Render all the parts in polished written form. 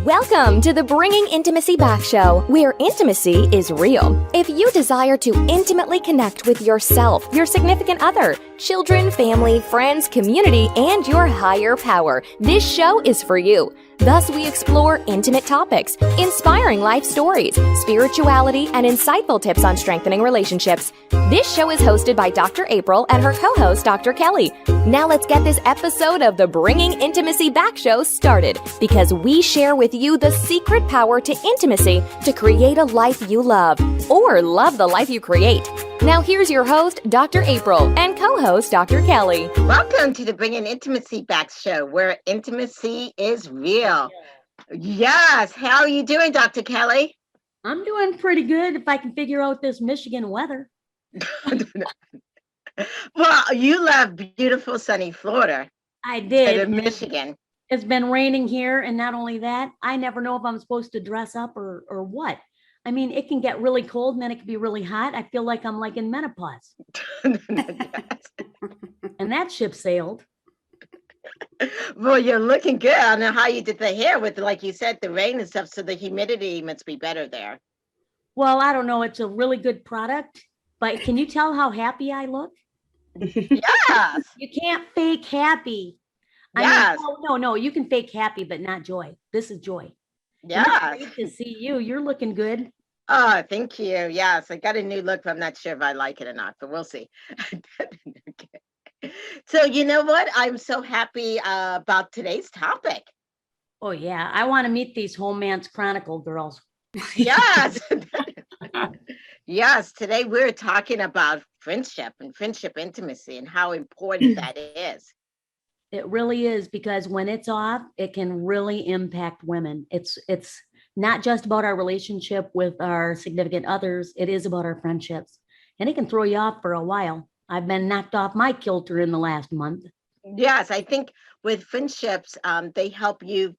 Welcome to the Bringing Intimacy Back show, where intimacy is real. If you desire to intimately connect with yourself, your significant other, children, family, friends, community, and your higher power, this show is for you. Thus, we explore intimate topics, inspiring life stories, spirituality, and insightful tips on strengthening relationships. This show is hosted by Dr. April and her co-host, Dr. Kelly. Now let's get this episode of the Bringing Intimacy Back show started, because we share with you the secret power to intimacy to create a life you love, or love the life you create. Now here's your host, Dr. April, and co-host, Dr. Kelly. Welcome to the Bringing Intimacy Back show, where intimacy is real. Yes. How are you doing, Dr. Kelly? I'm doing pretty good if I can figure out this Michigan weather. Well, you love beautiful sunny Florida. I did. Instead of Michigan. It's been raining here, and not only that, I never know if I'm supposed to dress up or what. I mean, it can get really cold and then it can be really hot. I feel like I'm like in menopause. And that ship sailed. Well, you're looking good. I don't know how you did the hair with, like you said, the rain and stuff, so the humidity must be better there. Well, I don't know. It's a really good product, but can you tell how happy I look? Yes. You can't fake happy. Yes. I mean, no, you can fake happy, but not joy. This is joy. Yes. Great to see you. You're looking good. Oh, thank you. Yes, I got a new look, but I'm not sure if I like it or not, but we'll see. Okay. So you know what? I'm so happy about today's topic. Oh, yeah. I want to meet these Homance Chronicles girls. Yes. Yes, today we're talking about friendship and friendship intimacy and how important that is. It really is, because when it's off, it can really impact women. It's not just about our relationship with our significant others. It is about our friendships, and it can throw you off for a while. I've been knocked off my kilter in the last month. Yes, I think with friendships, they help you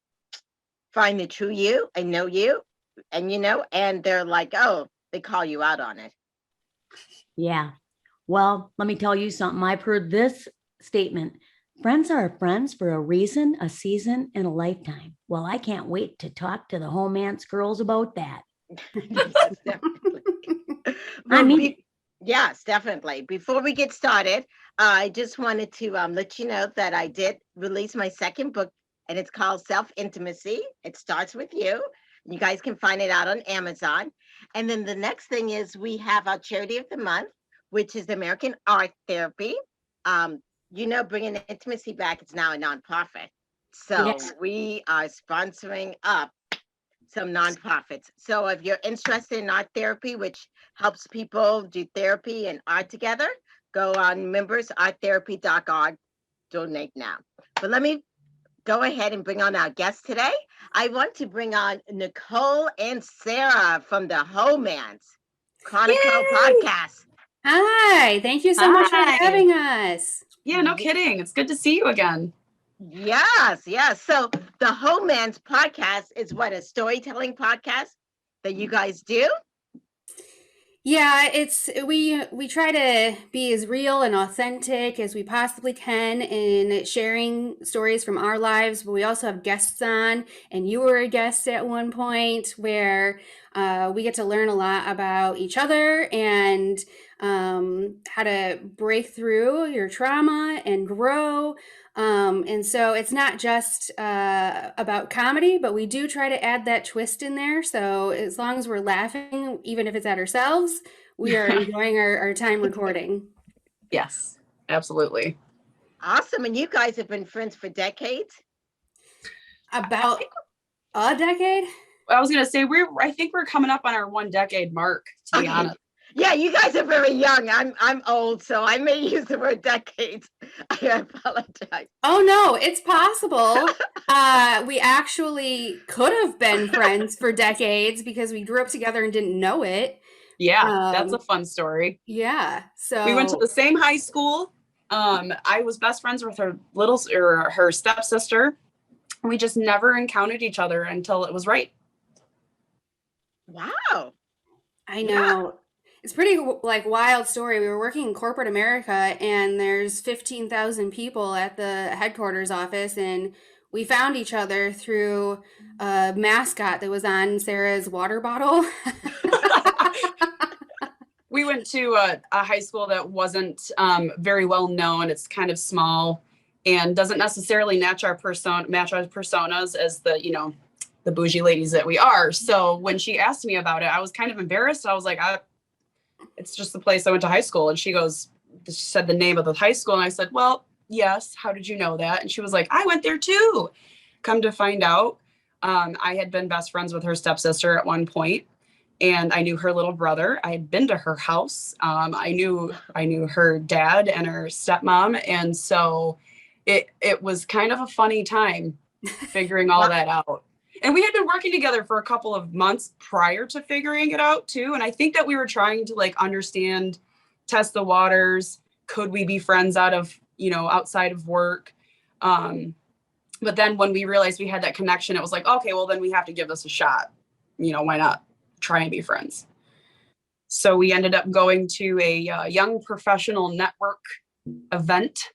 find the true you and know you, and and they're like, oh, they call you out on it. Yeah. Well, let me tell you something. I've heard this statement: friends are friends for a reason, a season, and a lifetime. Well, I can't wait to talk to the Homance girls about that. Yes, definitely. Well, yes, definitely. Before we get started, I just wanted to let you know that I did release my second book, and it's called Self-Intimacy. It starts with you. You guys can find it out on Amazon. And then the next thing is we have our charity of the month, which is the American Art Therapy. Bringing intimacy back, it's now a nonprofit. So Yes. we are sponsoring up some nonprofits. So if you're interested in art therapy, which helps people do therapy and art together, go on membersarttherapy.org, donate now. But let me go ahead and bring on our guests today. I want to bring on Nicole and Sarah from the Homance Chronicles podcast. Hi, thank you so much for having us. Yeah, no kidding. It's good to see you again. Yes. So the Homance podcast is what, a storytelling podcast that you guys do? Yeah, we try to be as real and authentic as we possibly can in sharing stories from our lives, but we also have guests on, and you were a guest at one point, where we get to learn a lot about each other and how to break through your trauma and grow. And so it's not just about comedy, but we do try to add that twist in there. So as long as we're laughing, even if it's at ourselves, we are enjoying our time recording. Yes, absolutely. Awesome. And you guys have been friends for decades? About a decade? I was going to say, I think we're coming up on our 1 decade mark, to be honest. Yeah, you guys are very young. I'm old, so I may use the word decades. I apologize. Oh no, it's possible. We actually could have been friends for decades because we grew up together and didn't know it. Yeah, that's a fun story. Yeah, so we went to the same high school. I was best friends with her stepsister. We just never encountered each other until it was right. Wow. I know. Yeah. It's pretty wild story. We were working in corporate America, and there's 15,000 people at the headquarters office, and we found each other through a mascot that was on Sarah's water bottle. We went to a high school that wasn't very well known. It's kind of small and doesn't necessarily match our personas as the bougie ladies that we are. So when she asked me about it, I was kind of embarrassed. I was like, it's just the place I went to high school. And she said the name of the high school. And I said, well, yes. How did you know that? And she was like, I went there too. Come to find out, I had been best friends with her stepsister at one point. And I knew her little brother. I had been to her house. I knew her dad and her stepmom. And so it was kind of a funny time figuring all that out. And we had been working together for a couple of months prior to figuring it out too. And I think that we were trying to like understand, test the waters. Could we be friends outside of work? But then when we realized we had that connection, it was like, okay, well then we have to give this a shot. Why not try and be friends? So we ended up going to a young professional network event,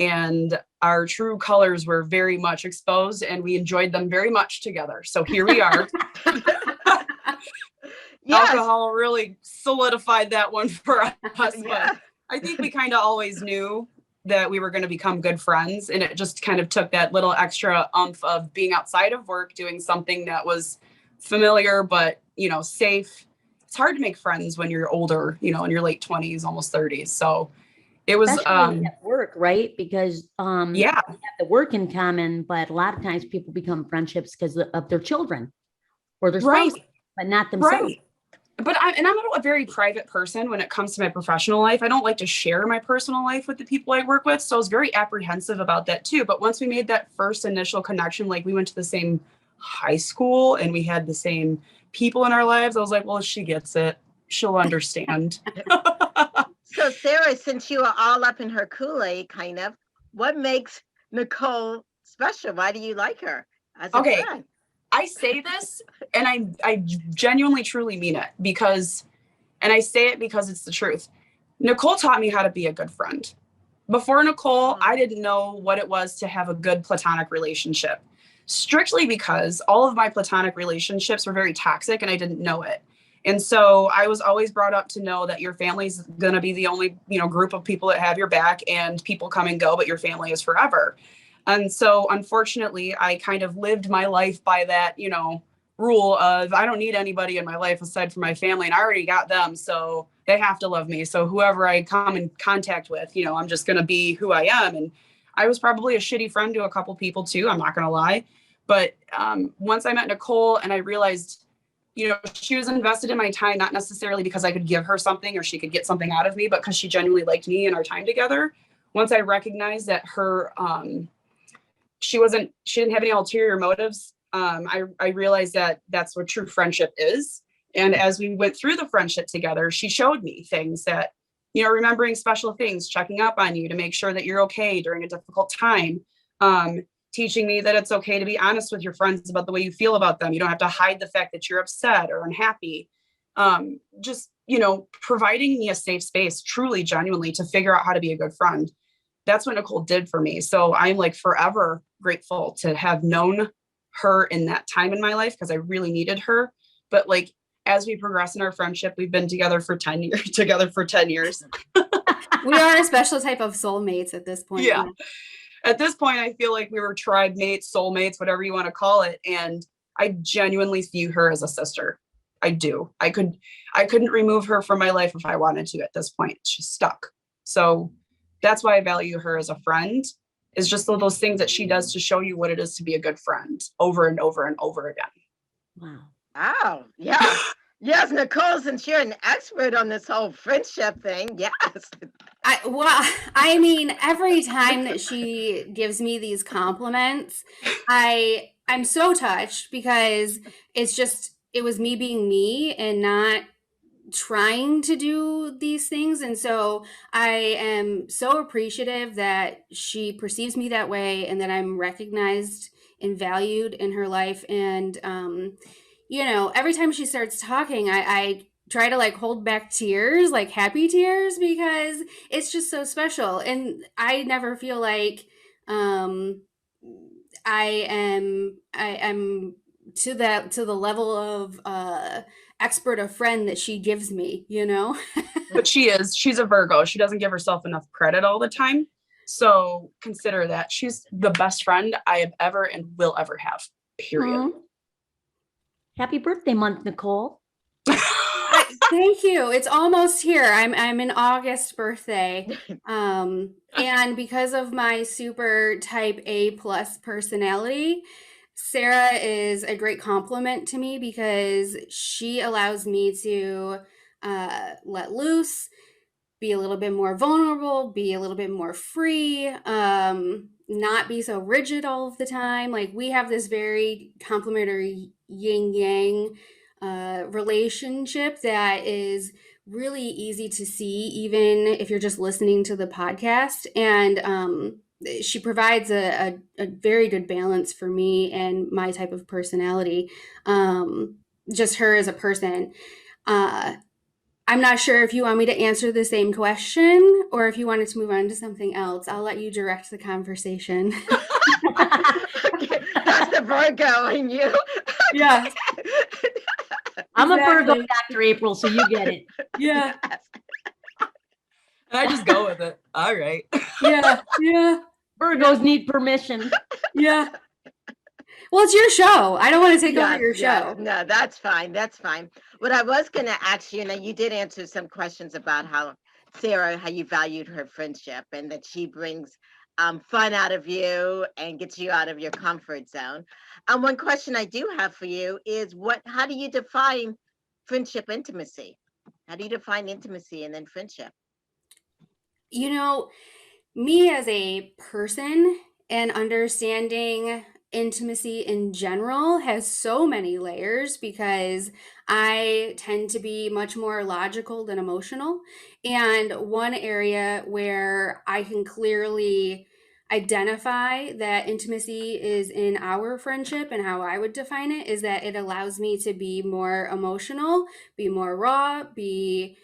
and our true colors were very much exposed, and we enjoyed them very much together. So here we are. Yes. Alcohol really solidified that one for us. Yeah. But I think we kind of always knew that we were going to become good friends, and it just kind of took that little extra oomph of being outside of work, doing something that was familiar, but safe. It's hard to make friends when you're older, in your late 20s, almost 30s. So it was at work, right? Because you have the work in common, but a lot of times people become friendships because of their children or their spouse, but not themselves. Right. But I'm a very private person when it comes to my professional life. I don't like to share my personal life with the people I work with. So I was very apprehensive about that too. But once we made that first initial connection, like we went to the same high school and we had the same people in our lives, I was like, well, she gets it. She'll understand. So Sarah, since you are all up in her Kool-Aid, kind of, what makes Nicole special? Why do you like her as a friend? I say this and I genuinely, truly mean it and I say it because it's the truth. Nicole taught me how to be a good friend. Before Nicole, I didn't know what it was to have a good platonic relationship, strictly because all of my platonic relationships were very toxic and I didn't know it. And so I was always brought up to know that your family's going to be the only, group of people that have your back, and people come and go, but your family is forever. And so unfortunately, I kind of lived my life by that, rule of I don't need anybody in my life aside from my family, and I already got them. So they have to love me. So whoever I come in contact with, I'm just going to be who I am. And I was probably a shitty friend to a couple people too. I'm not going to lie. But once I met Nicole and I realized, she was invested in my time, not necessarily because I could give her something or she could get something out of me, but because she genuinely liked me and our time together. Once I recognized that her, she didn't have any ulterior motives. I realized that that's what true friendship is. And as we went through the friendship together, she showed me things that, remembering special things, checking up on you to make sure that you're okay during a difficult time. Teaching me that it's okay to be honest with your friends about the way you feel about them. You don't have to hide the fact that you're upset or unhappy. Just, providing me a safe space, truly, genuinely, to figure out how to be a good friend. That's what Nicole did for me. So I'm like forever grateful to have known her in that time in my life, because I really needed her. But like, as we progress in our friendship, we've been together for 10 years. We are a special type of soulmates at this point. Yeah. At this point, I feel like we were tribe mates, soulmates, whatever you want to call it. And I genuinely view her as a sister. I do. I couldn't remove her from my life if I wanted to at this point. She's stuck. So that's why I value her as a friend, is just those things that she does to show you what it is to be a good friend over and over and over again. Wow. Oh, yeah. Yes, Nicole, since you're an expert on this whole friendship thing, yes. Every time that she gives me these compliments, I'm so touched, because it was me being me and not trying to do these things. And so I am so appreciative that she perceives me that way and that I'm recognized and valued in her life. And, every time she starts talking, I try to like hold back tears, like happy tears, because it's just so special. And I never feel like, I am to the level of expert of friend that she gives me, you know. But she's a Virgo. She doesn't give herself enough credit all the time. So consider that she's the best friend I have ever and will ever have, period. Mhm. Happy birthday month, Nicole. Thank you. It's almost here. I'm an August birthday. And because of my super type A plus personality, Sarah is a great compliment to me because she allows me to let loose, be a little bit more vulnerable, be a little bit more free, not be so rigid all of the time. Like, we have this very complementary yin yang relationship that is really easy to see, even if you're just listening to the podcast. And she provides a very good balance for me and my type of personality. Just her as a person. I'm not sure if you want me to answer the same question or if you wanted to move on to something else. I'll let you direct the conversation. Okay, that's the Virgo in you. Yeah. I'm Exactly. a Virgo, Dr. April, so you get it. Yeah. I just go with it. All right. Yeah. Yeah. Virgos need permission. Yeah. Well, it's your show. I don't want to take over your show. No, that's fine. That's fine. What I was going to ask you, you did answer some questions about how Sarah, how you valued her friendship and that she brings fun out of you and gets you out of your comfort zone. One question I do have for you is how do you define friendship intimacy? How do you define intimacy and then friendship? You know, me as a person and understanding intimacy in general has so many layers because I tend to be much more logical than emotional. And one area where I can clearly identify that intimacy is in our friendship and how I would define it is that it allows me to be more emotional, be more raw, be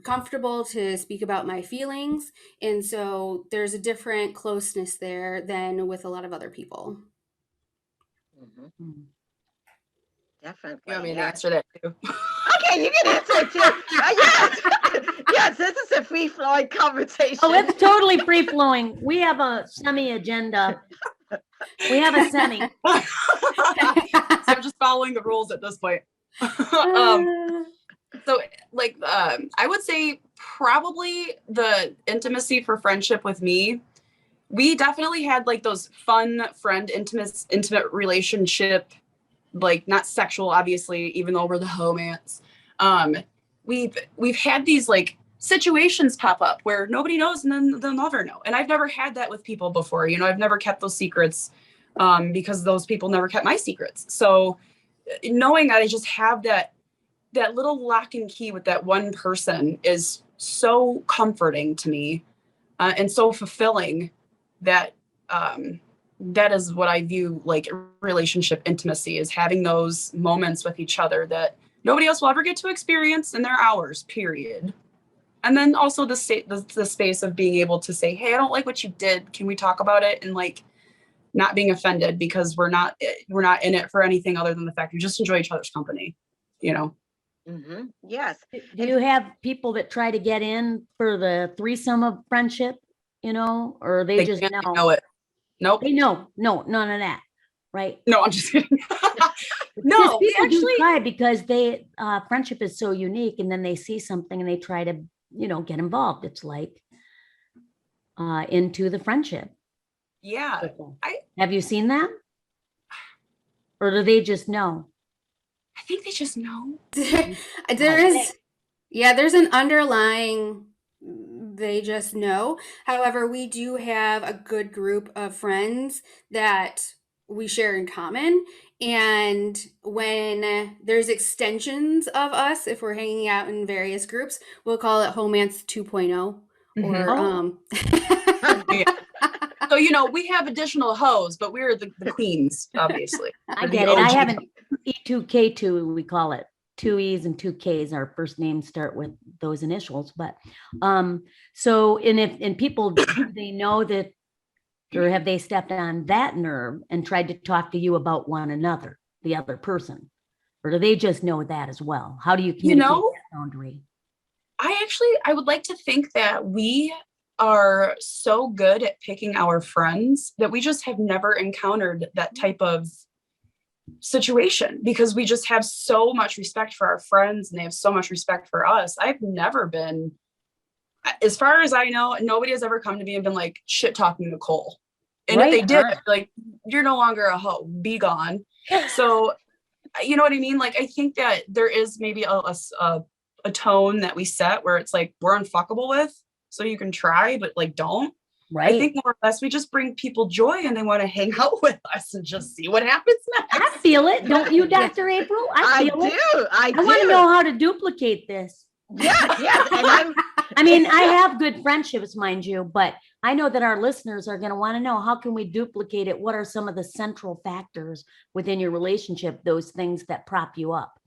comfortable to speak about my feelings. And so there's a different closeness there than with a lot of other people. Mm-hmm. Definitely. You want me to answer that too? Okay, you can answer it too. Yes. Yes, this is a free-flowing conversation. Oh, it's totally free-flowing. We have a semi-agenda. We have a semi. So I'm just following the rules at this point. So I would say probably the intimacy for friendship with me, we definitely had like those fun friend intimate relationship, like not sexual, obviously, even though we're the homance. We've had these like situations pop up where nobody knows and then they'll never know. And I've never had that with people before. I've never kept those secrets because those people never kept my secrets. So knowing that I just have that little lock and key with that one person is so comforting to me and so fulfilling that that is what I view like relationship intimacy is having those moments with each other that nobody else will ever get to experience and they're ours, period. And then also the space of being able to say, hey, I don't like what you did. Can we talk about it? And like not being offended because we're not in it for anything other than the fact we just enjoy each other's company, Mm-hmm. Yes. Do you have people that try to get in for the threesome of friendship, or they just know it? Nope. They know. No, none of that. Right. No, I'm just kidding. No, people actually try because they friendship is so unique, and then they see something and they try to, get involved. It's like into the friendship. Yeah. Have you seen that? Or do they just know? I think they just know. There's an underlying, they just know. However, we do have a good group of friends that we share in common. And when there's extensions of us, if we're hanging out in various groups, we'll call it Homance 2.0. Yeah. So, we have additional hoes, but we're the queens, obviously. I get it. I haven't E2K2, we call it. 2 E's and 2 K's. Our first names start with those initials. But so, and people, they know that Or have they stepped on that nerve and tried to talk to you about one another, the other person? Or do they just know that as well? How do you communicate that boundary? I would like to think that we are so good at picking our friends that we just have never encountered that type of situation, because we just have so much respect for our friends and they have so much respect for us. I've never been, as far as I know, nobody has ever come to me and been like shit talking Nicole. And if they did, like, you're no longer a hoe, be gone. So, you know what I mean? Like, I think that there is maybe a tone that we set where it's like, we're unfuckable with, so you can try, but like, don't. Right. I think more or less we just bring people joy and they want to hang out with us and just see what happens next. I feel it. Don't you, Dr. April? I feel it. I want to know how to duplicate this. Yeah. And I mean, I have good friendships, mind you, but I know that our listeners are going to want to know, how can we duplicate it? What are some of the central factors within your relationship, those things that prop you up,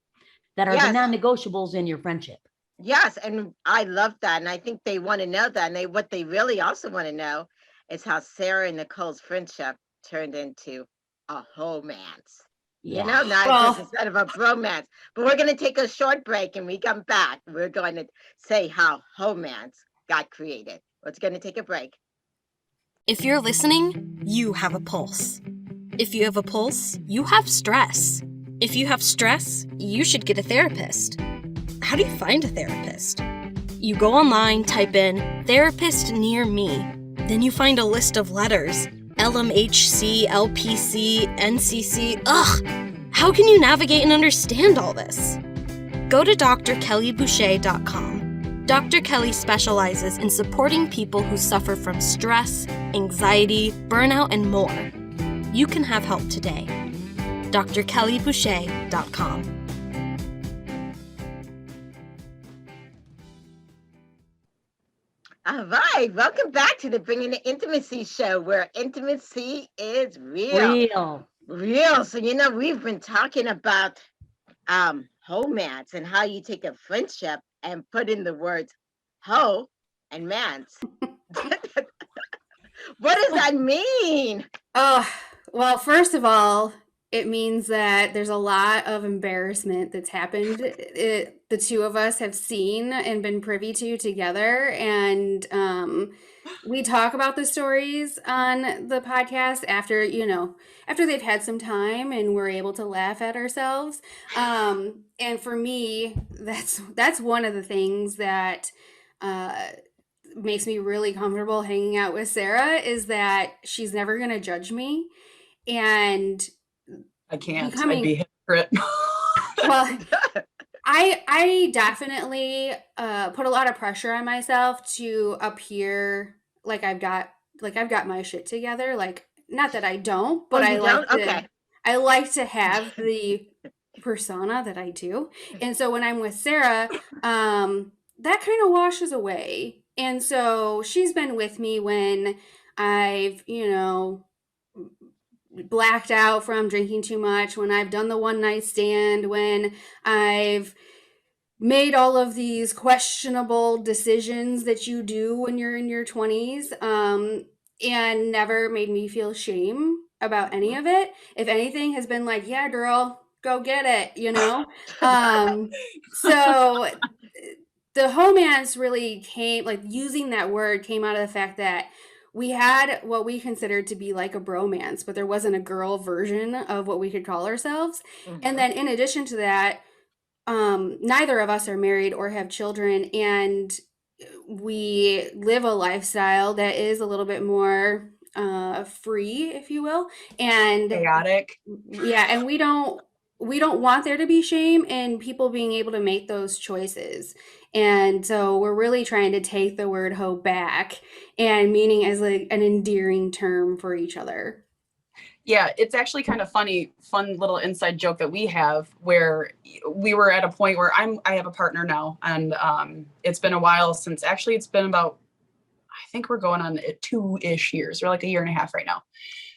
that are the non-negotiables in your friendship? Yes, and I love that. And I think they want to know that. And what they really also want to know is how Sarah and Nicole's friendship turned into a homance. Yeah. You know, not instead of a bromance. But we're going to take a short break, and we come back. We're going to say how homance got created. It's going to take a break. If you're listening, you have a pulse. If you have a pulse, you have stress. If you have stress, you should get a therapist. How do you find a therapist? You go online, type in therapist near me. Then you find a list of letters. LMHC, LPC, NCC. Ugh! How can you navigate and understand all this? Go to drkellyboucher.com. Dr. Kelly specializes in supporting people who suffer from stress, anxiety, burnout, and more. You can have help today. drkellyboucher.com. All right, welcome back to the Bringing the Intimacy show, where intimacy is real. So, you know, we've been talking about homance and how you take a friendship and put in the words ho and mance. What does that mean? Oh, well, first of all, it means that there's a lot of embarrassment that's happened. The two of us have seen and been privy to together. And we talk about the stories on the podcast after they've had some time and we're able to laugh at ourselves. And for me, that's one of the things that makes me really comfortable hanging out with Sarah, is that she's never going to judge me. And I can't. I'd be hypocrite. Well, I definitely put a lot of pressure on myself to appear like I've got my shit together. Like, not that I don't, but I like to have the persona that I do. And so when I'm with Sarah, that kind of washes away. And so she's been with me when I've, blacked out from drinking too much, when I've done the one night stand, when I've made all of these questionable decisions that you do when you're in your 20s, and never made me feel shame about any of it. If anything, has been like, yeah, girl, go get it, So the homance really came, like, using that word came out of the fact that we had what we considered to be like a bromance, but there wasn't a girl version of what we could call ourselves. Mm-hmm. And then in addition to that, neither of us are married or have children, and we live a lifestyle that is a little bit more free, if you will, and chaotic. Yeah, and we don't want there to be shame in people being able to make those choices. And so we're really trying to take the word hoe back and meaning as like an endearing term for each other. Yeah, it's actually kind of fun little inside joke that we have, where we were at a point where I have a partner now, and it's been a while since, actually it's been about, I think we're going on 2-ish years, or like a year and a half right now.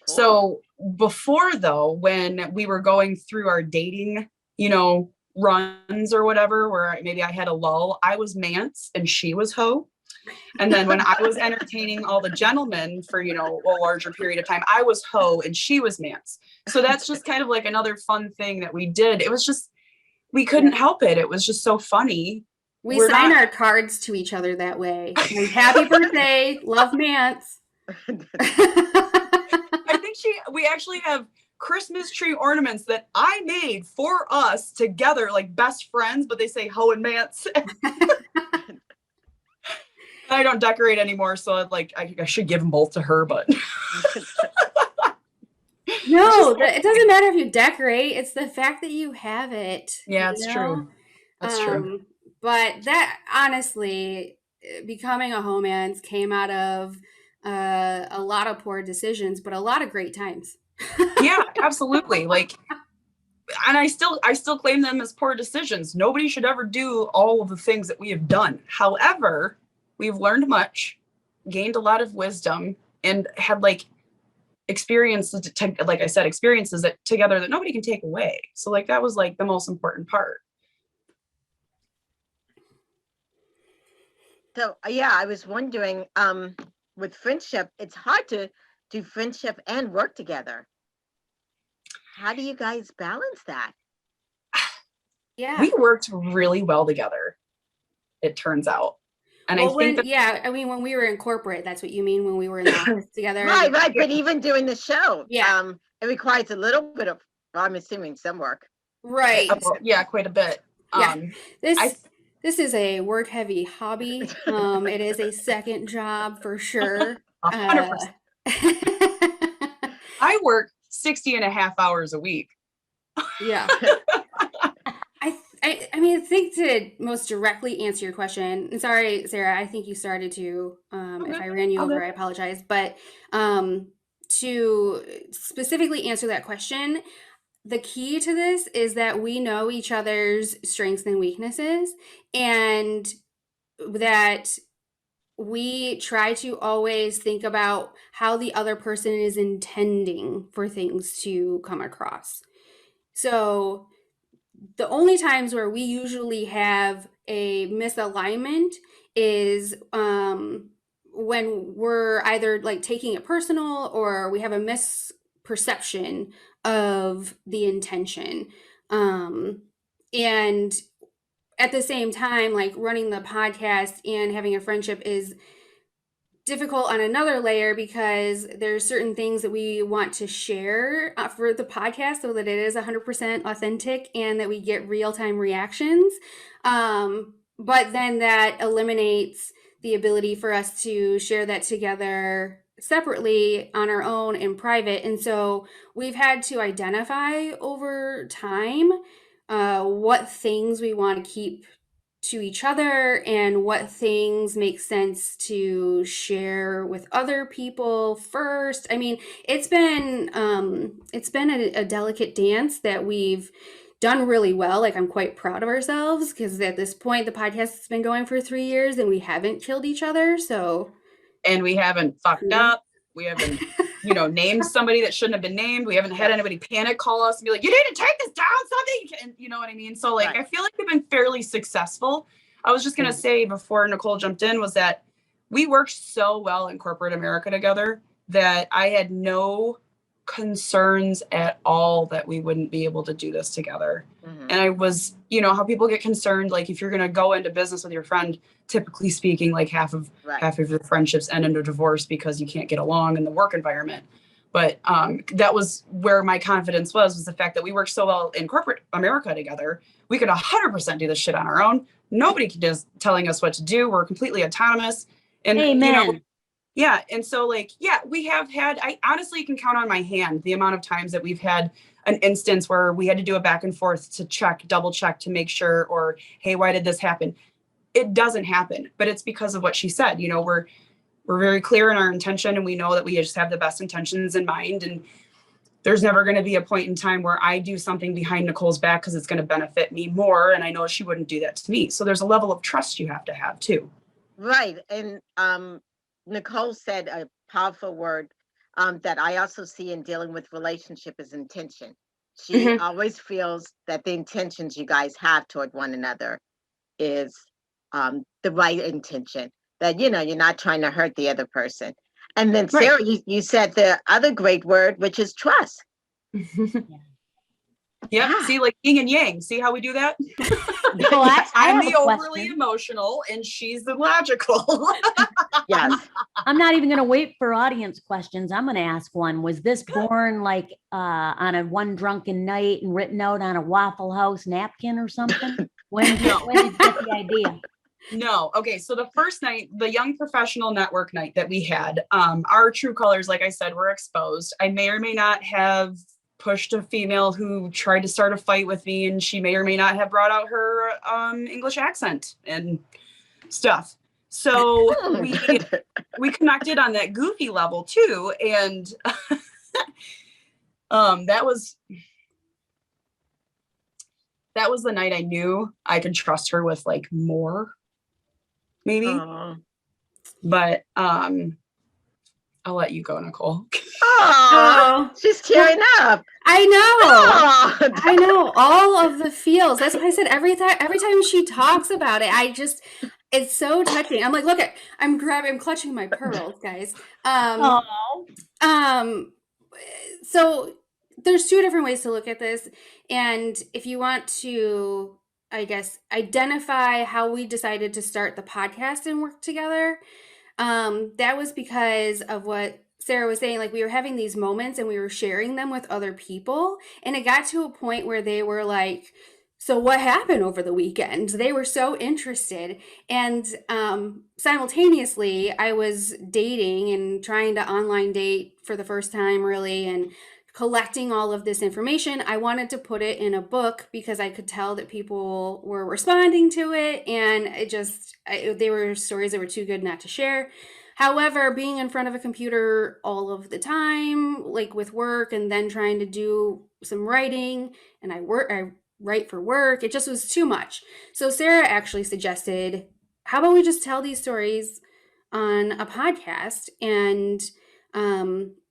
Cool. So before, though, when we were going through our dating, runs or whatever, where maybe I had a lull, I was mance and she was hoe. And then when I was entertaining all the gentlemen for, you know, a larger period of time, I was Ho and she was Mance. So that's just kind of like another fun thing that we did. It was just, we couldn't help it. It was just so funny. We sign our cards to each other that way. Like, happy birthday, love, Mance. I think we actually have Christmas tree ornaments that I made for us together, like best friends, but they say Ho and Mance. I don't decorate anymore, so I should give them both to her, but no, it doesn't matter if you decorate. It's the fact that you have it. Yeah, it's true. That's true. But that, honestly, becoming a Homance came out of a lot of poor decisions, but a lot of great times. Yeah, absolutely. Like, and I still claim them as poor decisions. Nobody should ever do all of the things that we have done. However, we've learned much, gained a lot of wisdom, and had like experiences, like I said, experiences that together that nobody can take away. So like that was like the most important part. So yeah, I was wondering, with friendship, it's hard to do friendship and work together. How do you guys balance that? Yeah, we worked really well together, it turns out. And I think when we were in corporate, that's what you mean, when we were in the office together. Right. But even doing the show, it requires a little bit of, I'm assuming, some work. Right. Yeah, quite a bit. This is a work heavy hobby. It is a second job for sure. 100%. I work 60 and a half hours a week. Yeah. I think to most directly answer your question, and sorry, Sarah, I think you started to, if I ran you over, I apologize. But to specifically answer that question, the key to this is that we know each other's strengths and weaknesses, and that we try to always think about how the other person is intending for things to come across. So the only times where we usually have a misalignment is when we're either like taking it personal or we have a misperception of the intention. And at the same time, like running the podcast and having a friendship is difficult on another layer because there's certain things that we want to share for the podcast so that it is 100% authentic and that we get real-time reactions. But then that eliminates the ability for us to share that together separately on our own in private. And so we've had to identify over time what things we want to keep to each other and what things make sense to share with other people first. I mean, it's been a delicate dance that we've done really well. Like, I'm quite proud of ourselves because at this point the podcast has been going for 3 years and we haven't killed each other. And we haven't fucked up. We haven't, named somebody that shouldn't have been named. We haven't had anybody panic call us and be like, you need to take this down, something. And you know what I mean? So like, I feel like we've been fairly successful. I was just going to say before Nicole jumped in was that we worked so well in corporate America together that I had no concerns at all that we wouldn't be able to do this together. Mm-hmm. And I was, how people get concerned, like if you're going to go into business with your friend, typically speaking, like half of your friendships end in a divorce because you can't get along in the work environment. But that was where my confidence was the fact that we worked so well in corporate America together. We could 100% do this shit on our own. Nobody is telling us what to do. We're completely autonomous. And Amen. And so we have had, I honestly can count on my hand the amount of times that we've had an instance where we had to do a back and forth to double check to make sure, or, hey, why did this happen? It doesn't happen, but it's because of what she said. We're very clear in our intention and we know that we just have the best intentions in mind. And there's never going to be a point in time where I do something behind Nicole's back because it's going to benefit me more. And I know she wouldn't do that to me. So there's a level of trust you have to have too. Right. And Nicole said a powerful word that I also see in dealing with relationship is intention. She always feels that the intentions you guys have toward one another is the right intention, that, you know, you're not trying to hurt the other person. And then Right. Sarah, you said the other great word, which is trust. Yep. Yeah. See, like yin and yang. See how we do that? So I I'm have the a overly question. emotional and she's the logical. Yes. I'm not even going to wait for audience questions. I'm going to ask one. Was this born like on a one drunken night and written out on a Waffle House napkin or something? When did you get the idea? No. Okay. So the first night, the Young Professional Network night that we had, our true colors, like I said, were exposed. I may or may not have pushed a female who tried to start a fight with me, and she may or may not have brought out her English accent and stuff. So we connected on that goofy level too, and that was the night I knew I could trust her with like more, maybe. Aww. But I'll let you go, Nicole. Oh, she's tearing up. I know. Aw. I know all of the feels. That's why I said every time she talks about it, it's so touching. I'm like, look at, I'm clutching my pearls, guys. So there's two different ways to look at this. And if you want to, I guess, identify how we decided to start the podcast and work together, that was because of what Sarah was saying. Like, we were having these moments and we were sharing them with other people. And it got to a point where they were like, so what happened over the weekend? They were so interested. And simultaneously, I was dating and trying to online date for the first time, really, and collecting all of this information. I wanted to put it in a book because I could tell that people were responding to it, and they were stories that were too good not to share. However, being in front of a computer all of the time, like with work, and then trying to do some writing, and I write for work, it just was too much. So Sarah actually suggested, how about we just tell these stories on a podcast? And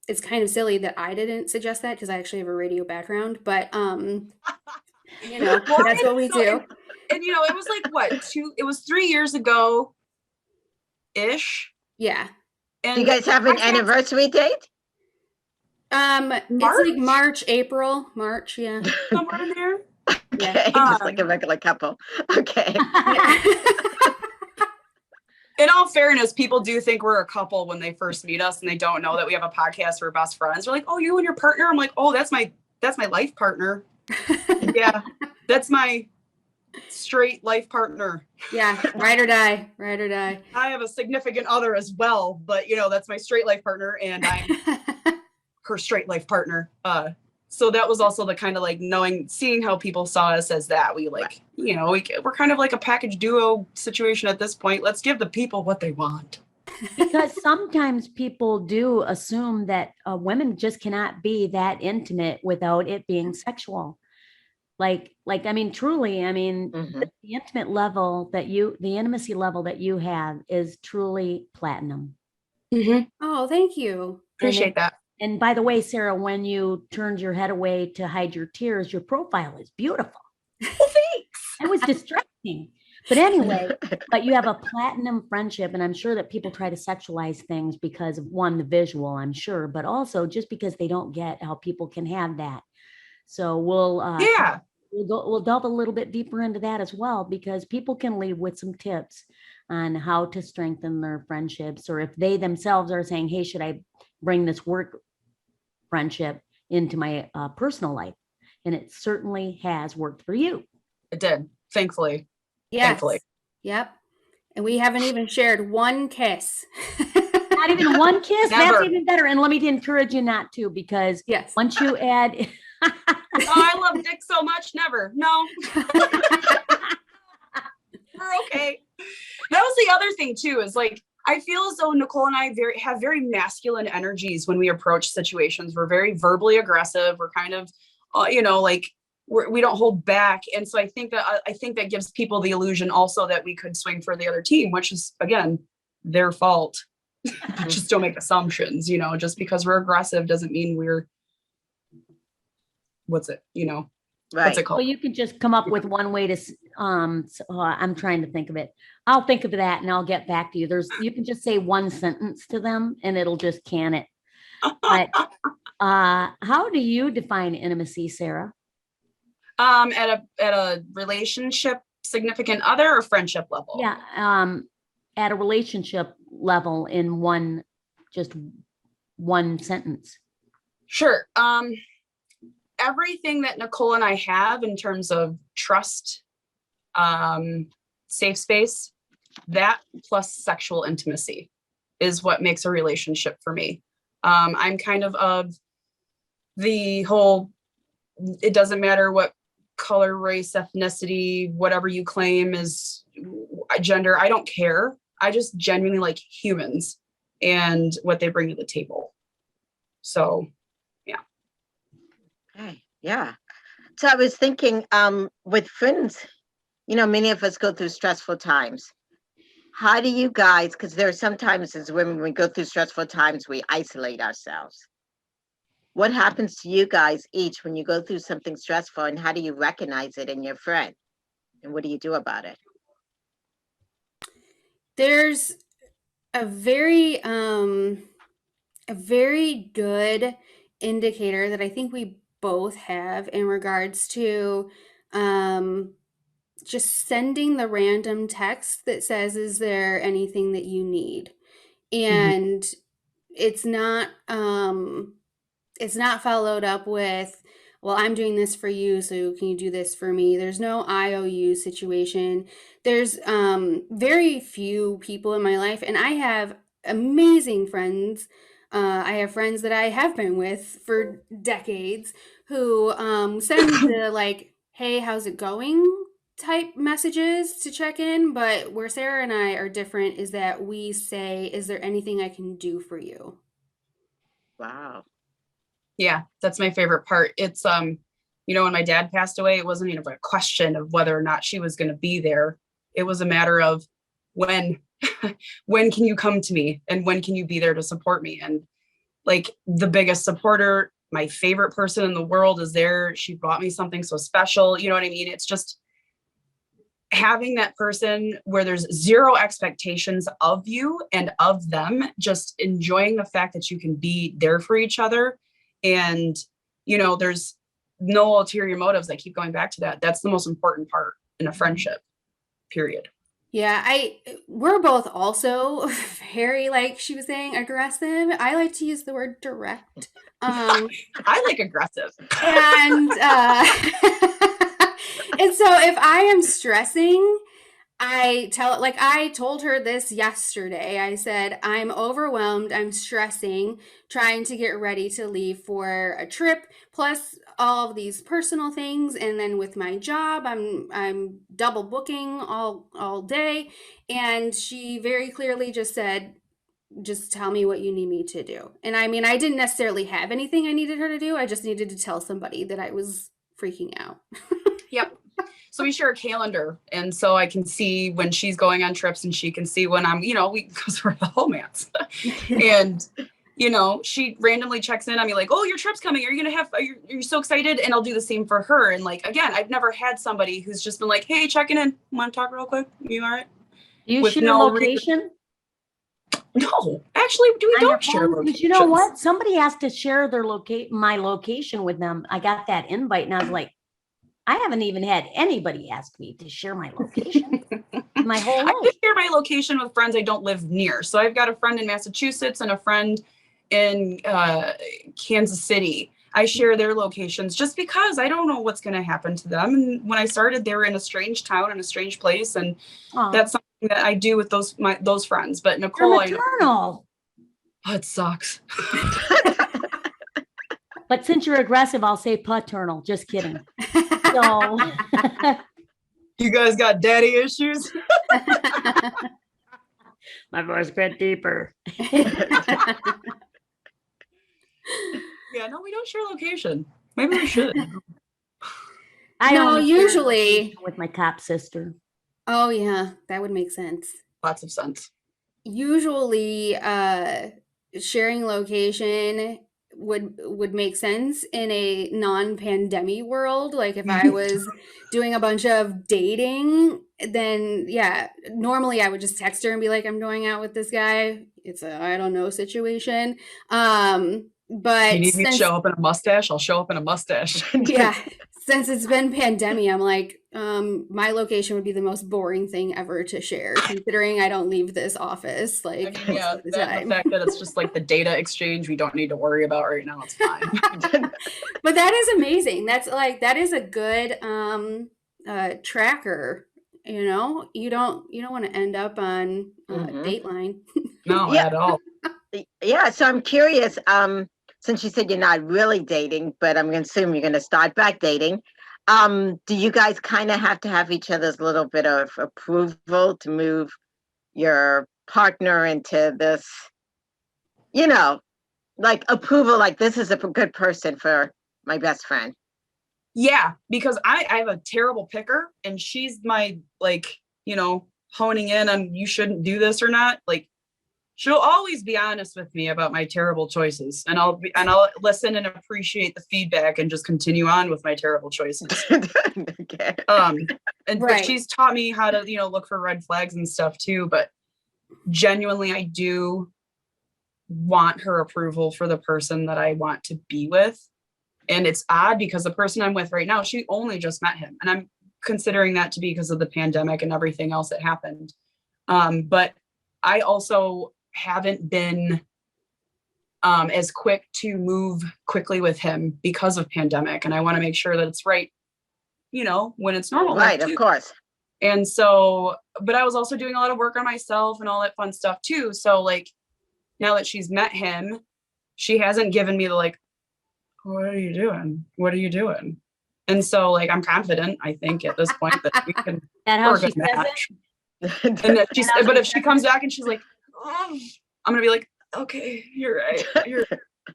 it's kind of silly that I didn't suggest that because I actually have a radio background, but you know, that's what we do. And you know, it was like it was 3 years ago ish. Yeah. And Do you guys have an anniversary date? It's like March, yeah. Somewhere in there. Okay, just like a regular couple. Okay. In all fairness, people do think we're a couple when they first meet us, and they don't know that we have a podcast. We're best friends. They're like, "Oh, you and your partner?" I'm like, "Oh, that's my life partner." Yeah, that's my straight life partner. Yeah, ride or die. I have a significant other as well, but you know, that's my straight life partner, and I'm her straight life partner. So that was also the kind of like seeing how people saw us as that. We like, you know, we're kind of like a package duo situation at this point. Let's give the people what they want. Because sometimes people do assume that women just cannot be that intimate without it being sexual. Like, I mean, truly, I mean, the intimate level the intimacy level that you have is truly platinum. Mm-hmm. Oh, thank you. Appreciate that. And by the way, Sarah, when you turned your head away to hide your tears, your profile is beautiful. Well, thanks. It was distracting. But anyway, but you have a platinum friendship, and I'm sure that people try to sexualize things because of, one, the visual, I'm sure, but also just because they don't get how people can have that. So we'll delve a little bit deeper into that as well, because people can leave with some tips on how to strengthen their friendships, or if they themselves are saying, hey, should I bring this work friendship into my personal life? And it certainly has worked for you. It did, thankfully. Yes. Thankfully. Yep. And we haven't even shared one kiss. Not even one kiss? Never. That's even better. And let me encourage you not to, because once you add... I love dick so much. Never. No. We're okay. That was the other thing too, is like, I feel as though Nicole and I have very masculine energies when we approach situations. We're very verbally aggressive. We're kind of, you know, like we don't hold back. And so I think that gives people the illusion also that we could swing for the other team, which is, again, their fault. Just don't make assumptions, you know, just because we're aggressive doesn't mean we're, you know, What's it Right. called? Well, you can just come up with one way to, I'm trying to think of it. I'll think of that and I'll get back to you. You can just say one sentence to them and it'll just can it. But how do you define intimacy, Sarah? At a relationship, significant other, or friendship level? Yeah, at a relationship level in just one sentence. Sure. Everything that Nicole and I have in terms of trust, safe space, that plus sexual intimacy is what makes a relationship for me. I'm kind of the whole, it doesn't matter what color, race, ethnicity, whatever you claim is gender, I don't care. I just genuinely like humans and what they bring to the table. So, yeah. Okay. Yeah. So I was thinking, with friends, many of us go through stressful times. How do you guys, because there are sometimes as women, when we go through stressful times, we isolate ourselves. What happens to you guys each when you go through something stressful, and how do you recognize it in your friend? And what do you do about it? There's a very good indicator that I think we both have in regards to just sending the random text that says, is there anything that you need? And it's not followed up with, well, I'm doing this for you, so can you do this for me? There's no IOU situation. There's very few people in my life, and I have amazing friends. I have friends that I have been with for decades who send the like, hey, how's it going type messages to check in. But where Sarah and I are different is that we say, is there anything I can do for you? Wow. Yeah, that's my favorite part. It's, when my dad passed away, it wasn't even a question of whether or not she was going to be there. It was a matter of when can you come to me and when can you be there to support me? And like the biggest supporter, my favorite person in the world is there. She brought me something so special. You know what I mean? It's just having that person where there's zero expectations of you and of them, just enjoying the fact that you can be there for each other. And, there's no ulterior motives. I keep going back to that. That's the most important part in a friendship, period. Yeah, we're both also very, like she was saying, aggressive. I like to use the word direct. I like aggressive. And and so if I am stressing, I told her this yesterday. I said, I'm overwhelmed. I'm stressing, trying to get ready to leave for a trip, plus all of these personal things. And then with my job, I'm double booking all day. And she very clearly just said, just tell me what you need me to do. And I mean, I didn't necessarily have anything I needed her to do. I just needed to tell somebody that I was freaking out. Yep. So we share a calendar, and so I can see when she's going on trips, and she can see when I'm, because we're the Homance. And, she randomly checks in on me like, oh, your trip's coming. Are you so excited? And I'll do the same for her. And like, again, I've never had somebody who's just been like, hey, checking in. Want to talk real quick? You all right? Do you With share no location? No, actually, we don't share locations. You know what? Somebody asked to share my location with them. I got that invite and I was like, I haven't even had anybody ask me to share my location my whole life. I just share my location with friends I don't live near. So I've got a friend in Massachusetts and a friend in Kansas City. I share their locations just because I don't know what's going to happen to them. And when I started, they were in a strange town, in a strange place. And that's something that I do with those friends. But Nicole, You're maternal. It sucks. But since you're aggressive, I'll say paternal. Just kidding. So, you guys got daddy issues? My voice got deeper. Yeah, no, we don't share location. Maybe we should. No, usually with my cop sister. Oh yeah, that would make sense. Lots of sense. Usually, sharing location would make sense in a non-pandemic world. Like if I was doing a bunch of dating, then yeah, normally I would just text her and be like, I'm going out with this guy. It's a I don't know situation. But you need me to show up in a mustache? I'll show up in a mustache. Yeah. Since it's been pandemic, I'm like, my location would be the most boring thing ever to share, considering I don't leave this office. Like, I mean, yeah, the fact that it's just like the data exchange we don't need to worry about right now, it's fine. But that is amazing. That is a good tracker. You know, you don't want to end up on Dateline. No, at all. Yeah. So I'm curious. Since you said you're not really dating, but I'm going to assume you're going to start back dating. Do you guys kind of have to have each other's little bit of approval to move your partner into this, you know, like approval, like this is a good person for my best friend? Yeah, because I have a terrible picker and she's my, like, you know, honing in on you shouldn't do this or not. Like, she'll always be honest with me about my terrible choices, and I'll listen and appreciate the feedback and just continue on with my terrible choices. Okay. But she's taught me how to, you know, look for red flags and stuff too. But genuinely, I do want her approval for the person that I want to be with. And it's odd because the person I'm with right now, she only just met him, and I'm considering that to be because of the pandemic and everything else that happened. But I also haven't been as quick to move quickly with him because of pandemic. And I want to make sure that it's right, you know, when it's normal. Right, of course. And so, but I was also doing a lot of work on myself and all that fun stuff too. So like, now that she's met him, she hasn't given me the like, what are you doing? What are you doing? And so like, I'm confident, I think at this point that we can work a match. And if she comes back and she's like, oh, I'm gonna be like, okay, you're right. You're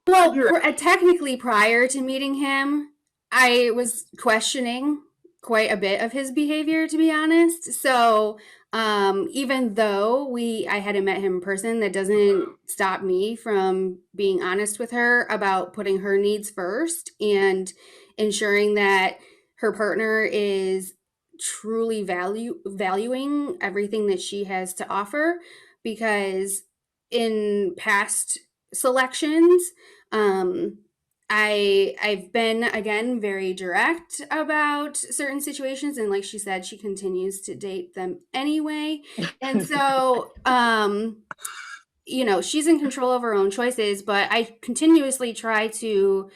right. Technically, prior to meeting him, I was questioning quite a bit of his behavior, to be honest. So even though I hadn't met him in person, that doesn't stop me from being honest with her about putting her needs first and ensuring that her partner is truly valuing everything that she has to offer. Because in past selections, I've been, again, very direct about certain situations, and like she said, she continues to date them anyway. And so you know, she's in control of her own choices, but I continuously try to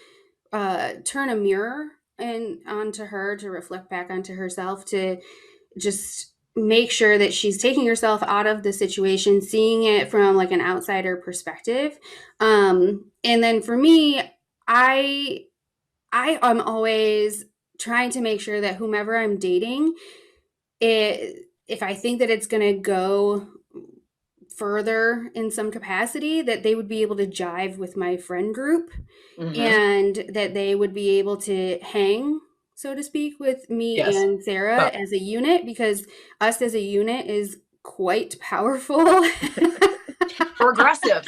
turn a mirror onto her, to reflect back onto herself, to just make sure that she's taking herself out of the situation, seeing it from like an outsider perspective. And then for me, I am always trying to make sure that whomever I'm dating, if I think that it's going to go further in some capacity, that they would be able to jive with my friend group, and that they would be able to hang, so to speak, with me and Sarah as a unit, because us as a unit is quite powerful. We're aggressive.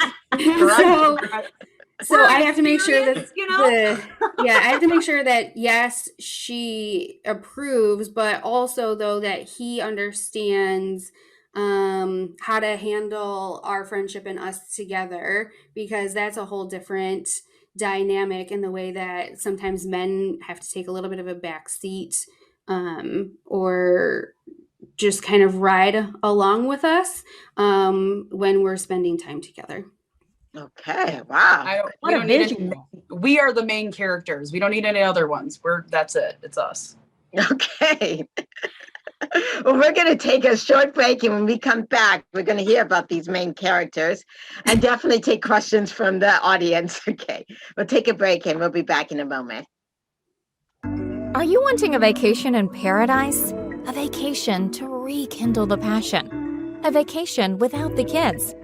So I have to make sure that, you know, I have to make sure that, yes, she approves, but also though that he understands how to handle our friendship and us together, because that's a whole different dynamic in the way that sometimes men have to take a little bit of a back seat, or just kind of ride along with us when we're spending time together. Okay. Wow. We are the main characters. We don't need any other ones. That's it. It's us. Okay. Well, we're going to take a short break, and when we come back, we're going to hear about these main characters and definitely take questions from the audience. Okay. We'll take a break and we'll be back in a moment. Are you wanting a vacation in paradise? A vacation to rekindle the passion? A vacation without the kids?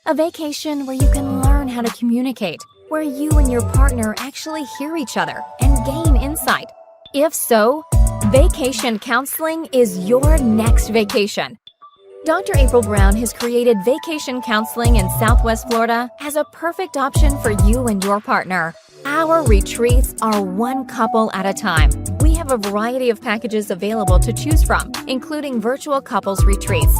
A vacation where you can learn how to communicate, where you and your partner actually hear each other and gain insight? If so, vacation counseling is your next vacation. Dr. April Brown has created vacation counseling in Southwest Florida as a perfect option for you and your partner. Our retreats are one couple at a time. We have a variety of packages available to choose from, including virtual couples retreats.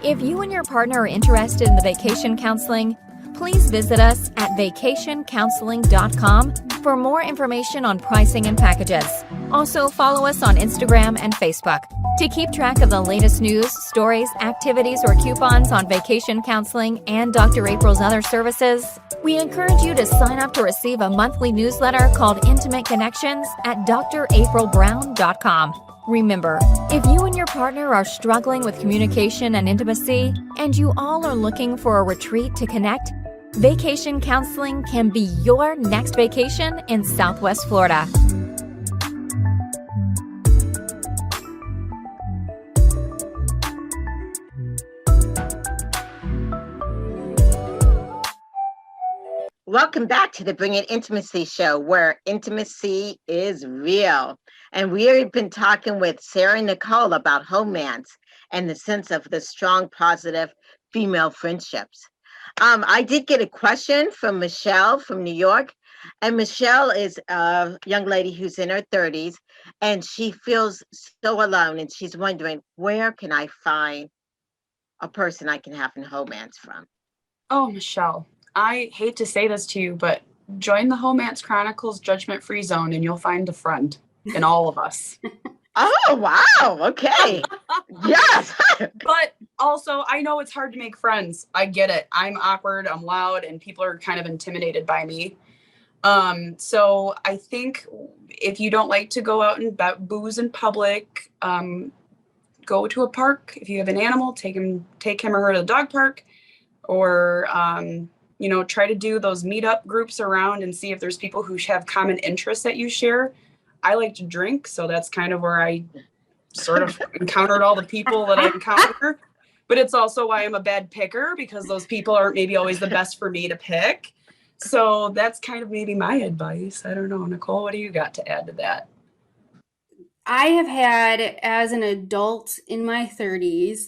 If you and your partner are interested in the vacation counseling, please visit us at vacationcounseling.com for more information on pricing and packages. Also, follow us on Instagram and Facebook. To keep track of the latest news, stories, activities, or coupons on vacation counseling and Dr. April's other services, we encourage you to sign up to receive a monthly newsletter called Intimate Connections at draprilbrown.com. Remember, if you and your partner are struggling with communication and intimacy, and you all are looking for a retreat to connect, vacation counseling can be your next vacation in Southwest Florida. Welcome back to the Bring It Intimacy Show, where intimacy is real. And we have been talking with Sarah and Nicole about Homance and the sense of the strong, positive female friendships. I did get a question from Michelle from New York. And Michelle is a young lady who's in her 30s, and she feels so alone. And she's wondering, where can I find a person I can have an Homance from? Oh, Michelle, I hate to say this to you, but join the Homance Chronicles judgment-free zone and you'll find a friend in all of us. Oh, wow. Okay. Yes. But also, I know it's hard to make friends. I get it. I'm awkward, I'm loud, and people are kind of intimidated by me. So I think if you don't like to go out and booze in public, go to a park. If you have an animal, take him or her to the dog park, or try to do those meetup groups around and see if there's people who have common interests that you share. I like to drink, so that's kind of where I sort of encountered all the people that I encounter. But it's also why I'm a bad picker, because those people aren't maybe always the best for me to pick. So that's kind of maybe my advice. I don't know. Nicole, what do you got to add to that? I have had, as an adult in my 30s,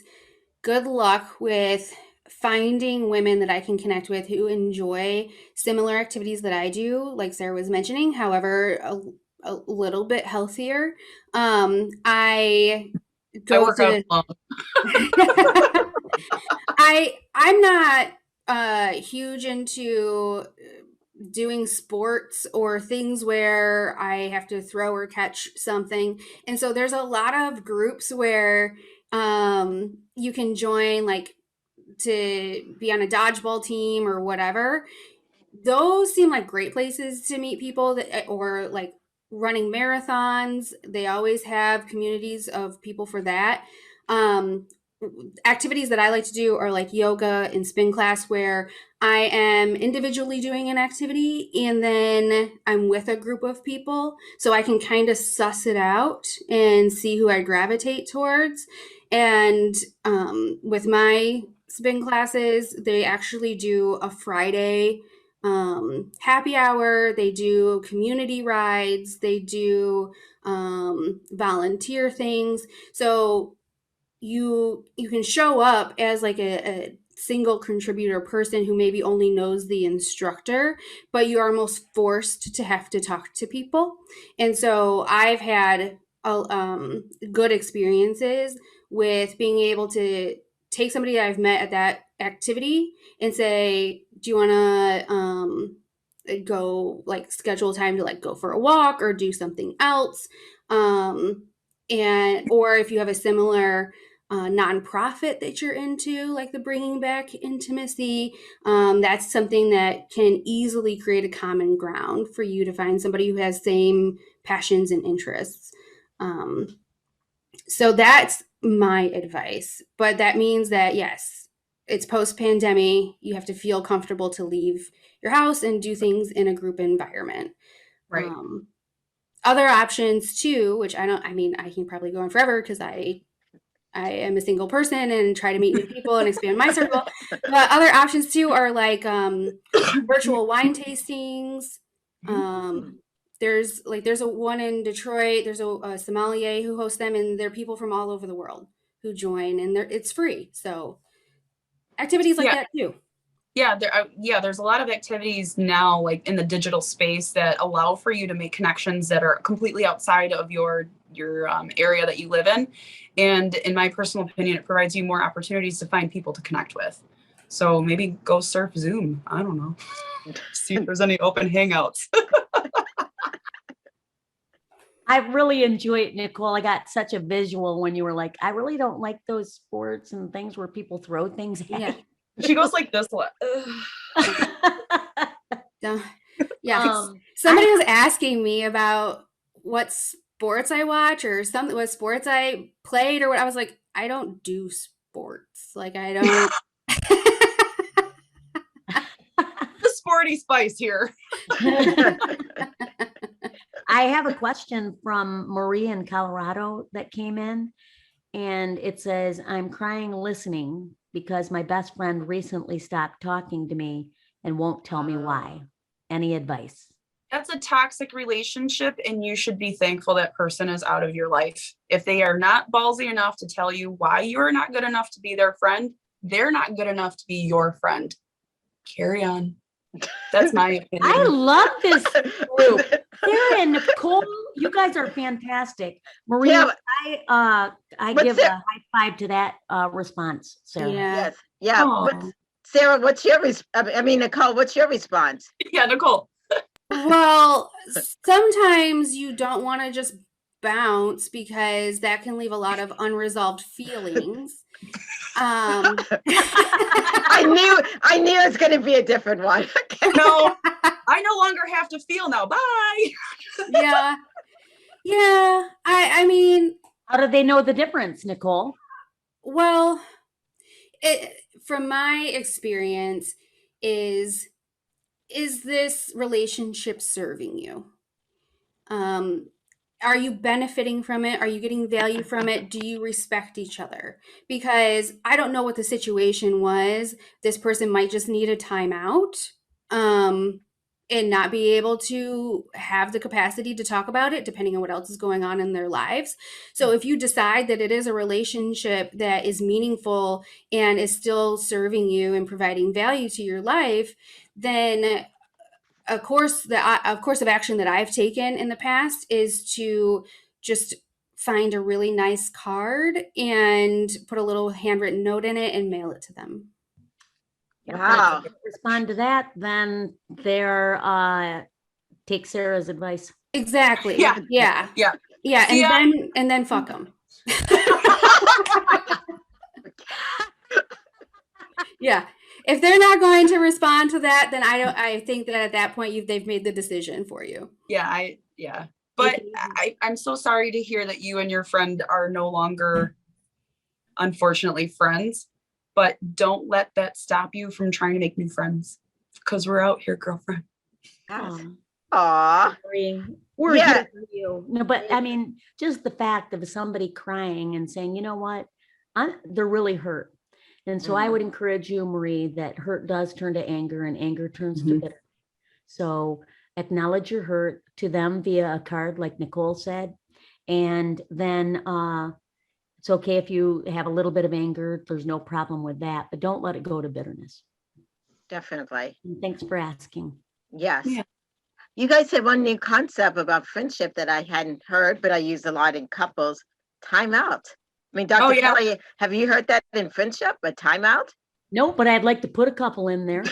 good luck with finding women that I can connect with who enjoy similar activities that I do, like Sarah was mentioning, however, a little bit healthier. I work out alone. I'm not huge into doing sports or things where I have to throw or catch something. And so there's a lot of groups where you can join, like to be on a dodgeball team or whatever. Those seem like great places to meet people, or like running marathons. They always have communities of people for that. Activities that I like to do are like yoga and spin class, where I am individually doing an activity and then I'm with a group of people, so I can kind of suss it out and see who I gravitate towards. And with my spin classes, they actually do a Friday happy hour. They do community rides. They do volunteer things. So you can show up as like a single contributor person who maybe only knows the instructor, but you are almost forced to have to talk to people. And so I've had good experiences with being able to take somebody that I've met at that activity and say, do you want to go, like, schedule time to like go for a walk or do something else? And or if you have a similar nonprofit that you're into, like the Bringing Back Intimacy, that's something that can easily create a common ground for you to find somebody who has same passions and interests. So that's my advice. But that means that, yes, it's post-pandemic. You have to feel comfortable to leave your house and do things in a group environment. Right. Other options too, which I can probably go on forever because I am a single person and try to meet new people and expand my circle. But other options too are like virtual wine tastings. There's a one in Detroit. There's a sommelier who hosts them, and they're people from all over the world who join, and it's free. So activities like that too. Yeah, there's a lot of activities now, like in the digital space, that allow for you to make connections that are completely outside of your area that you live in. And in my personal opinion, it provides you more opportunities to find people to connect with. So maybe go surf Zoom. I don't know. See if there's any open hangouts. I really enjoyed it, Nicole. I got such a visual when you were like, I really don't like those sports and things where people throw things at Yeah. She goes like this. Yeah. Somebody was asking me about what sports I watch or something, what sports I played or what. I was like, I don't do sports. Like, I don't. The sporty spice here. I have a question from Marie in Colorado that came in, and it says, I'm crying listening because my best friend recently stopped talking to me and won't tell me why. Any advice? That's a toxic relationship, and you should be thankful that person is out of your life. If they are not ballsy enough to tell you why you're not good enough to be their friend, they're not good enough to be your friend. Carry on. That's my opinion. I love this group. Sarah and Nicole, you guys are fantastic. Marie, I give a high five to that response, Sarah. Yes. Yeah. Sarah, Nicole, what's your response? Yeah, Nicole. Well, sometimes you don't want to just bounce because that can leave a lot of unresolved feelings. I knew it's going to be a different one. No, I no longer have to feel now. Bye. Yeah. I mean, how do they know the difference, Nicole? Well, from my experience, is this relationship serving you? Are you benefiting from it? Are you getting value from it? Do you respect each other? Because I don't know what the situation was. This person might just need a timeout and not be able to have the capacity to talk about it, depending on what else is going on in their lives. So if you decide that it is a relationship that is meaningful and is still serving you and providing value to your life, then a course of action that I've taken in the past is to just find a really nice card and put a little handwritten note in it and mail it to them. Wow. If they respond to that, then they're take Sarah's advice. Exactly. Yeah. And then fuck them. Yeah. If they're not going to respond to that, then I think that at that point they've made the decision for you. But I'm so sorry to hear that you and your friend are no longer, unfortunately, friends. But don't let that stop you from trying to make new friends, because we're out here, girlfriend. Aww. We're here for you. No, but I mean, just the fact of somebody crying and saying, you know what, they're really hurt. And so I would encourage you, Marie, that hurt does turn to anger and anger turns to bitter. So acknowledge your hurt to them via a card, like Nicole said. And then it's okay if you have a little bit of anger. There's no problem with that, but don't let it go to bitterness. Definitely. And thanks for asking. Yes. Yeah. You guys had one new concept about friendship that I hadn't heard, but I use a lot in couples. Timeout. I mean, Dr. Kelly, have you heard that in friendship, a timeout? No, but I'd like to put a couple in there.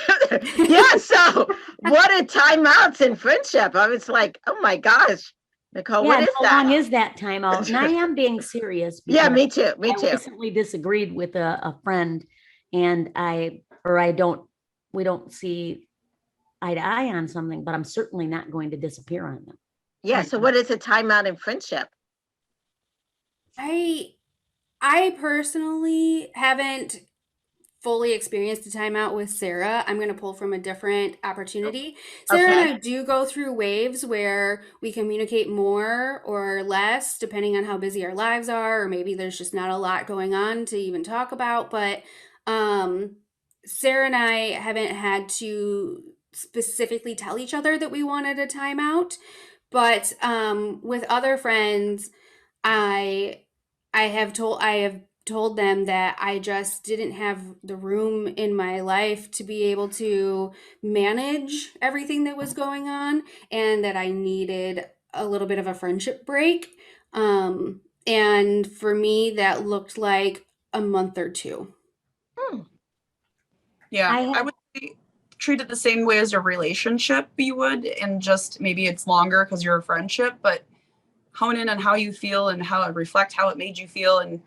Yeah, so what are timeouts in friendship? I was like, oh my gosh, Nicole, what is that? How long is that timeout? And I am being serious. Yeah, me too. I recently disagreed with a friend, and we don't see eye to eye on something, but I'm certainly not going to disappear on them. Yeah, so what is a timeout in friendship? I personally haven't fully experienced a timeout with Sarah. I'm going to pull from a different opportunity. Sarah and I do go through waves where we communicate more or less, depending on how busy our lives are, or maybe there's just not a lot going on to even talk about. But Sarah and I haven't had to specifically tell each other that we wanted a timeout. But with other friends, I have told them that I just didn't have the room in my life to be able to manage everything that was going on, and that I needed a little bit of a friendship break. And for me, that looked like a month or two. Yeah, I would say treat it the same way as a relationship you would, and just maybe it's longer because you're a friendship, but hone in on how you feel and how it reflect how it made you feel, and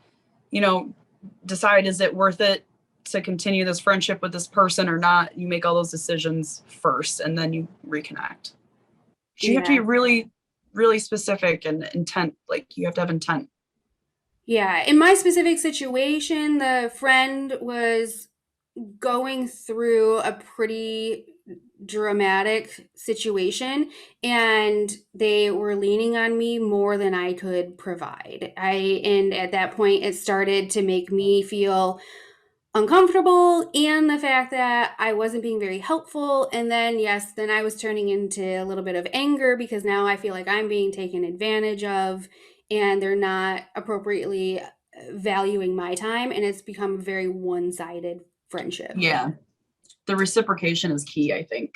decide, is it worth it to continue this friendship with this person or not? You make all those decisions first, and then you reconnect. So you have to be really, really specific and intent. Like, you have to have intent. Yeah. In my specific situation, the friend was going through a pretty dramatic situation, and they were leaning on me more than I could provide. And at that point, it started to make me feel uncomfortable, and the fact that I wasn't being very helpful. And then, yes, then I was turning into a little bit of anger, because now I feel like I'm being taken advantage of, and they're not appropriately valuing my time, and it's become a very one-sided friendship. Yeah. The reciprocation is key, I think.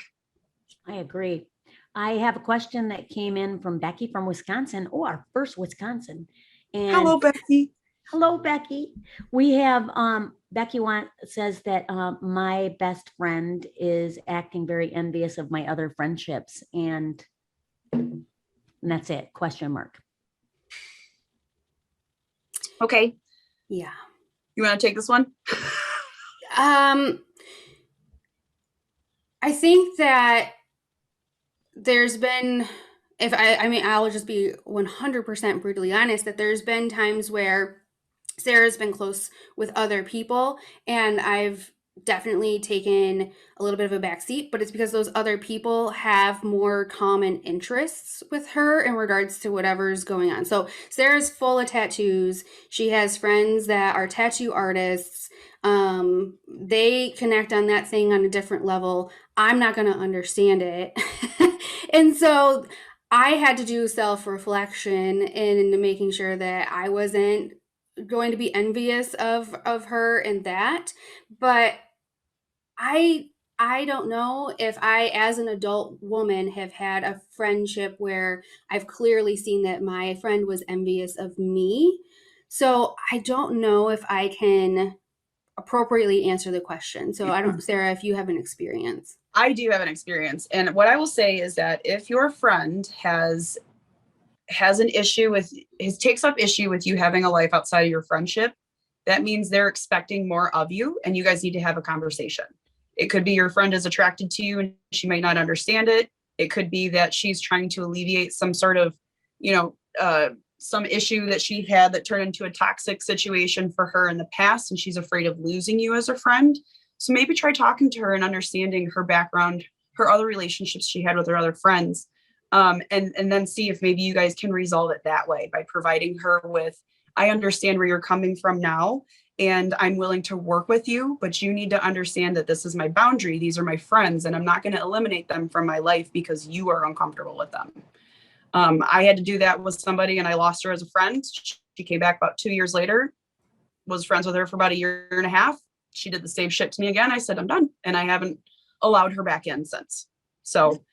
I agree. I have a question that came in from Becky from Wisconsin. Oh, our first Wisconsin. And hello, Becky. Hello, Becky. We have Becky says that my best friend is acting very envious of my other friendships, and that's it. Question mark. Okay. Yeah. You want to take this one? I think that there's been, I'll just be 100% brutally honest, that there's been times where Sarah's been close with other people, and I've definitely taken a little bit of a backseat, but it's because those other people have more common interests with her in regards to whatever's going on. So Sarah's full of tattoos. She has friends that are tattoo artists. They connect on that thing on a different level. I'm not going to understand it. And so I had to do self-reflection in making sure that I wasn't going to be envious of her and that. But I don't know if I, as an adult woman, have had a friendship where I've clearly seen that my friend was envious of me. So I don't know if I can appropriately answer the question. So I don't, Sarah, if you have an experience. I do have an experience. And what I will say is that if your friend has an issue with, takes up issue with you having a life outside of your friendship, that means they're expecting more of you, and you guys need to have a conversation. It could be your friend is attracted to you and she might not understand it. It could be that she's trying to alleviate some sort of, some issue that she had that turned into a toxic situation for her in the past, and she's afraid of losing you as a friend. So maybe try talking to her and understanding her background, her other relationships she had with her other friends, and then see if maybe you guys can resolve it that way by providing her with, I understand where you're coming from now, and I'm willing to work with you, but you need to understand that this is my boundary. These are my friends, and I'm not going to eliminate them from my life because you are uncomfortable with them. I had to do that with somebody, and I lost her as a friend. She came back about 2 years later, was friends with her for about a year and a half. She did the same shit to me again. I said, I'm done. And I haven't allowed her back in since. So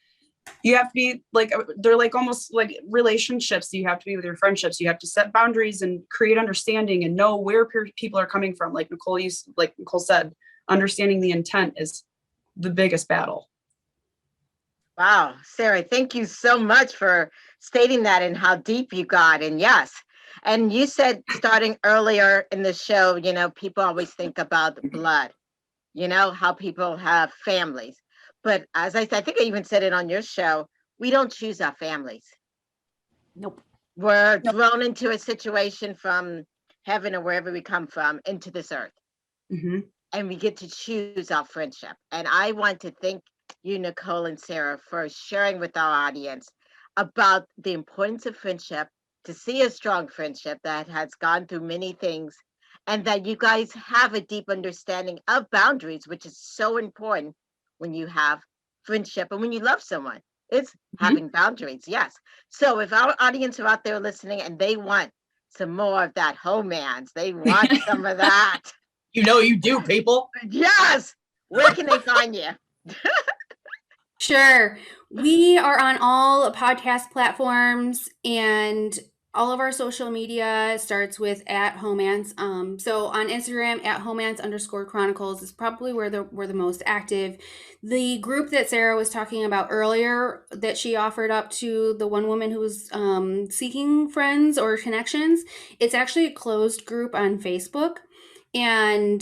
you have to be like, they're like almost like relationships. You have to be with your friendships. You have to set boundaries and create understanding and know where people are coming from. Like Nicole said, understanding the intent is the biggest battle. Wow, Sarah, thank you so much for stating that and how deep you got. And yes, and you said starting earlier in the show, people always think about the blood, how people have families. But as I said, I think I even said it on your show, we don't choose our families. Nope. We're thrown into a situation from heaven or wherever we come from into this earth. Mm-hmm. And we get to choose our friendship. And I want to thank you, Nicole and Sarah, for sharing with our audience about the importance of friendship, to see a strong friendship that has gone through many things, and that you guys have a deep understanding of boundaries, which is so important when you have friendship and when you love someone. It's having boundaries, yes. So if our audience are out there listening and they want some more of that homance. They want some of that. You know you do, people. Yes. Where can they find you? Sure. We are on all podcast platforms, and all of our social media starts with @Homance. So on Instagram @Homance_Chronicles is probably where we're the most active. The group that Sarah was talking about earlier that she offered up to the one woman who was seeking friends or connections, it's actually a closed group on Facebook. And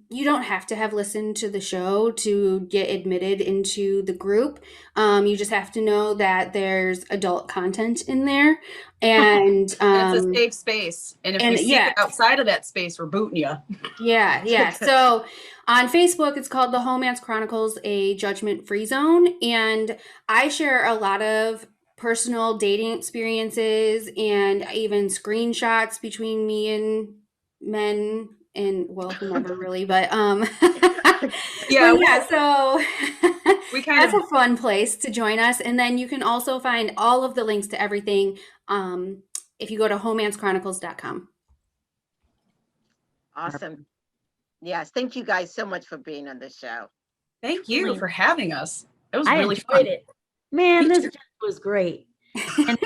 you don't have to have listened to the show to get admitted into the group. You just have to know that there's adult content in there. And it's a safe space. And if we see it outside of that space, we're booting you. Yeah. So on Facebook, it's called the Homance Chronicles, a judgment-free zone. And I share a lot of personal dating experiences and even screenshots between me and men and, well, whomever really, but so we that's a fun place to join us. And then you can also find all of the links to everything if you go to homancechronicles.com. Awesome. Yes, thank you guys so much for being on the show. Thank you for having us. It was I really enjoyed fun. it. Man, this just was great. And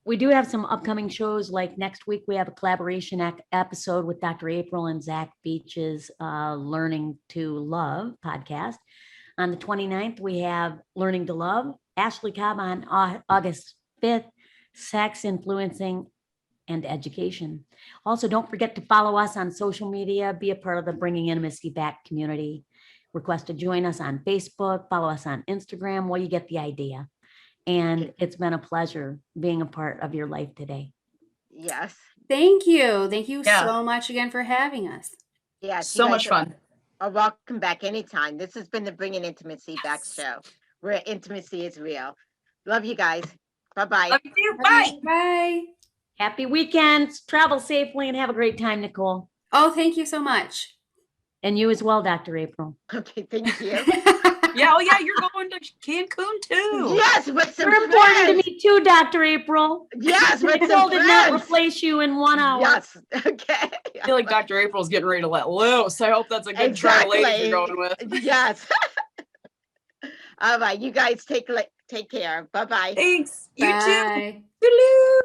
we do have some upcoming shows. Like next week, we have a collaboration episode with Dr. April and Zach Beach's Learning to Love podcast. On the 29th, we have Learning to Love. Ashley Cobb on August 5th, Sex, Influencing, and Education. Also, don't forget to follow us on social media. Be a part of the Bringing Intimacy Back community. Request to join us on Facebook. Follow us on Instagram. Well, you get the idea. And it's been a pleasure being a part of your life today. Yes. Thank you. Thank you so much again for having us. Yeah. So much fun. Welcome back anytime. This has been the Bringing Intimacy Back show, where intimacy is real. Love you guys. Bye-bye. Love you. Bye. Bye. Happy weekends. Travel safely and have a great time, Nicole. Oh, thank you so much. And you as well, Dr. April. Okay, thank you. You're going to Cancun too. Yes, with some You're important to me too, Dr. April. Yes, with Nicole some did not replace you in 1 hour. Yes, okay. I feel like Dr. April's getting ready to let loose. I hope that's a good travel lady you're going with. Yes. All right, you guys take care. Bye-bye. Thanks. Bye. You too. Toodaloo.